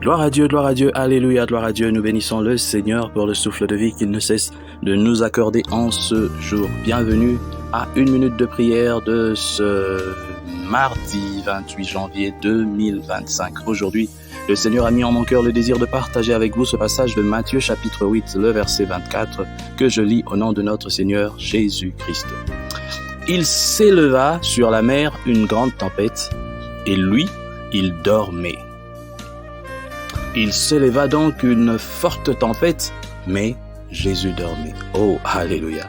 Gloire à Dieu, alléluia, gloire à Dieu. Nous bénissons le Seigneur pour le souffle de vie qu'il ne cesse de nous accorder en ce jour. Bienvenue à une minute de prière de ce mardi 28 janvier 2025. Aujourd'hui, le Seigneur a mis en mon cœur le désir de partager avec vous ce passage de Matthieu chapitre 8, le verset 24, que je lis au nom de notre Seigneur Jésus-Christ. Il s'éleva sur la mer une grande tempête, et lui, il dormait. Il s'éleva donc une forte tempête, mais Jésus dormait. Oh, alléluia.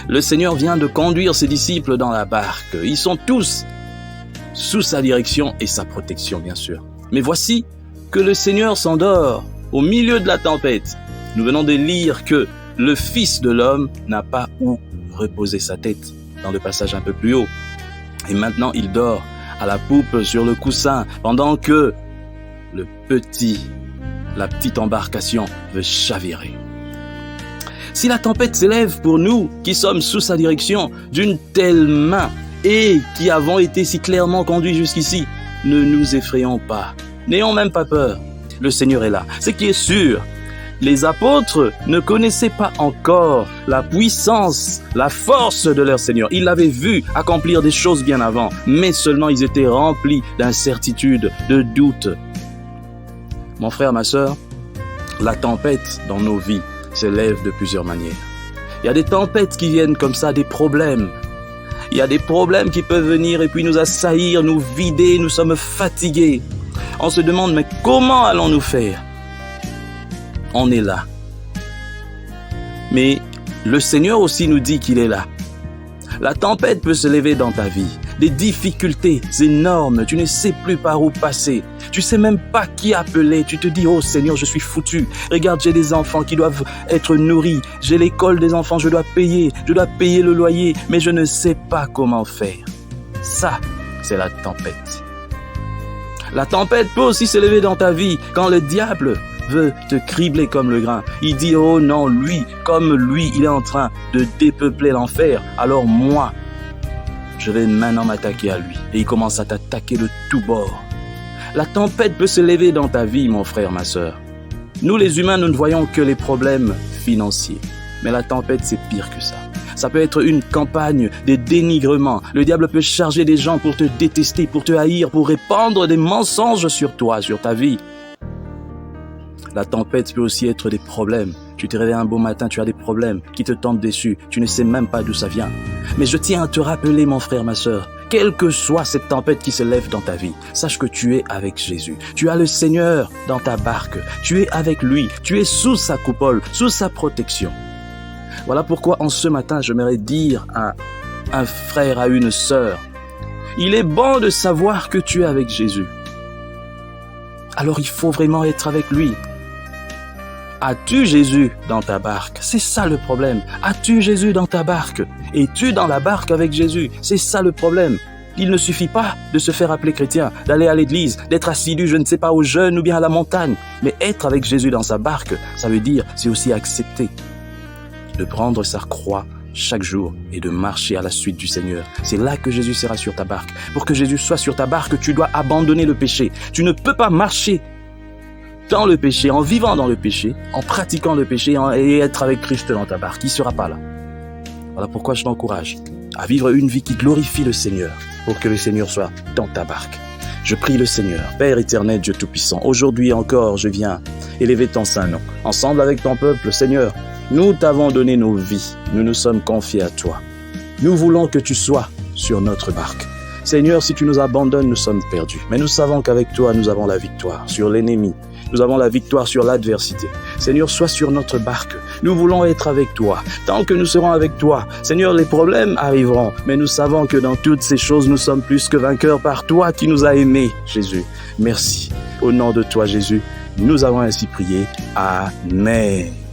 Le Seigneur vient de conduire ses disciples dans la barque. Ils sont tous sous sa direction et sa protection, bien sûr. Mais voici que le Seigneur s'endort au milieu de la tempête. Nous venons de lire que le Fils de l'homme n'a pas où reposer sa tête, dans le passage un peu plus haut. Et maintenant, il dort à la poupe sur le coussin, pendant que la petite embarcation veut chavirer. Si la tempête s'élève pour nous, qui sommes sous sa direction, d'une telle main, et qui avons été si clairement conduits jusqu'ici, ne nous effrayons pas, n'ayons même pas peur. Le Seigneur est là. Ce qui est sûr, les apôtres ne connaissaient pas encore la puissance, la force de leur Seigneur. Ils l'avaient vu accomplir des choses bien avant, mais seulement ils étaient remplis d'incertitude, de doute. Mon frère, ma sœur, la tempête dans nos vies s'élève de plusieurs manières. Il y a des tempêtes qui viennent comme ça, des problèmes. Il y a des problèmes qui peuvent venir et puis nous assaillir, nous vider, nous sommes fatigués. On se demande, mais comment allons-nous faire? On est là. Mais le Seigneur aussi nous dit qu'il est là. La tempête peut se lever dans ta vie. Des difficultés énormes. Tu ne sais plus par où passer. Tu sais même pas qui appeler. Tu te dis, oh Seigneur, je suis foutu. Regarde, j'ai des enfants qui doivent être nourris. J'ai l'école des enfants, je dois payer le loyer. Mais je ne sais pas comment faire. Ça, c'est la tempête. La tempête peut aussi se lever dans ta vie quand le diable veut te cribler comme le grain. Il dit, oh non, comme lui, il est en train de dépeupler l'enfer. Alors moi, je vais maintenant m'attaquer à lui. Et il commence à t'attaquer de tous bords. La tempête peut se lever dans ta vie, mon frère, ma sœur. Nous, les humains, nous ne voyons que les problèmes financiers. Mais la tempête, c'est pire que ça. Ça peut être une campagne de dénigrement. Le diable peut charger des gens pour te détester, pour te haïr, pour répandre des mensonges sur toi, sur ta vie. La tempête peut aussi être des problèmes. Tu te réveilles un beau matin, tu as des problèmes qui te tombent dessus. Tu ne sais même pas d'où ça vient. Mais je tiens à te rappeler, mon frère, ma sœur, quelle que soit cette tempête qui se lève dans ta vie, sache que tu es avec Jésus. Tu as le Seigneur dans ta barque. Tu es avec lui. Tu es sous sa coupole, sous sa protection. Voilà pourquoi en ce matin, j'aimerais dire à un frère, à une sœur, il est bon de savoir que tu es avec Jésus. Alors il faut vraiment être avec lui. As-tu Jésus dans ta barque? C'est ça le problème. As-tu Jésus dans ta barque? Es-tu dans la barque avec Jésus? C'est ça le problème. Il ne suffit pas de se faire appeler chrétien, d'aller à l'église, d'être assidu, je ne sais pas, au jeûne ou bien à la montagne. Mais être avec Jésus dans sa barque, ça veut dire, c'est aussi accepter de prendre sa croix chaque jour et de marcher à la suite du Seigneur. C'est là que Jésus sera sur ta barque. Pour que Jésus soit sur ta barque, tu dois abandonner le péché. Tu ne peux pas marcher dans le péché, en vivant dans le péché, en pratiquant le péché et être avec Christ dans ta barque. Il ne sera pas là. Voilà pourquoi je t'encourage à vivre une vie qui glorifie le Seigneur pour que le Seigneur soit dans ta barque. Je prie le Seigneur, Père éternel, Dieu Tout-Puissant. Aujourd'hui encore, je viens élever ton saint nom. Ensemble avec ton peuple, Seigneur, nous t'avons donné nos vies. Nous nous sommes confiés à toi. Nous voulons que tu sois sur notre barque. Seigneur, si tu nous abandonnes, nous sommes perdus. Mais nous savons qu'avec toi, nous avons la victoire sur l'ennemi. Nous avons la victoire sur l'adversité. Seigneur, sois sur notre barque. Nous voulons être avec toi. Tant que nous serons avec toi, Seigneur, les problèmes arriveront. Mais nous savons que dans toutes ces choses, nous sommes plus que vainqueurs par toi qui nous as aimés, Jésus. Merci. Au nom de toi, Jésus, nous avons ainsi prié. Amen.